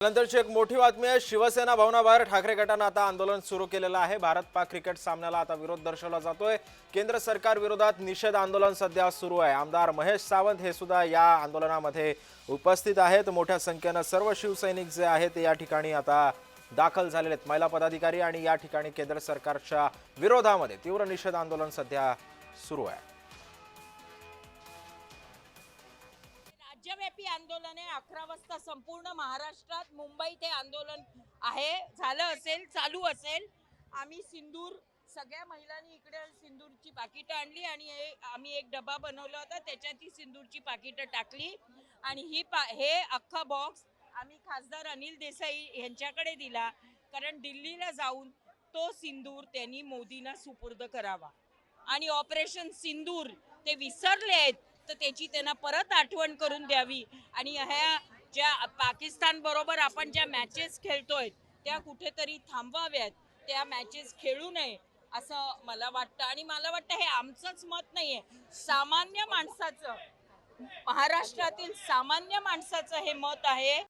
नंतरची एक मोठी बातमी आहे। शिवसेना भवनाबाहेर ठाकरे गटाने आता आंदोलन सुरू केलेलं आहे। भारत-पाक क्रिकेट सामन्याला आता विरोध दर्शवला जातोय। केंद्र सरकार विरोधात निषेध आंदोलन सध्या सुरू आहे। आमदार महेश सावंत हे सुद्धा या आंदोलनामध्ये उपस्थित आहेत। मोठ्या संख्येने सर्व शिवसैनिक जे आहेत या ठिकाणी आता दाखल झालेले आहेत। महिला पदाधिकारी आणि या ठिकाणी केंद्र सरकारच्या विरोधामध्ये तीव्र निषेध आंदोलन सध्या सुरू आहे। राज्यव्यापी आंदोलन आहे। 11 वाजता संपूर्ण महाराष्ट्रात मुंबईत हे आंदोलन आहे, झालं असेल, चालू असेल। आम्ही सिंदूर सगळ्या महिलांनी इकडे सिंदूरची पाकिटं आणली आणि आम्ही एक डबा बनवला होता, त्याच्यात ही सिंदूरची पाकिटं टाकली आणि हे अख्खा बॉक्स आम्ही खासदार अनिल देसाई यांच्याकडे दिला, कारण दिल्लीला जाऊन तो सिंदूर त्यांनी मोदींना सुपूर्द करावा आणि ऑपरेशन सिंदूर ते विसरले आहेत तर त्याची त्यांना परत आठवण करून द्यावी आणि ह्या ज्या पाकिस्तान बरोबर आपण ज्या मॅचेस खेळतोय त्या कुठेतरी थांबवाव्यात, त्या मॅचेस खेळू नये असं मला वाटतं। आणि मला वाटतं हे आमचंच मत नाहीये, सामान्य माणसाचं, महाराष्ट्रातील सामान्य माणसाचं हे मत आहे।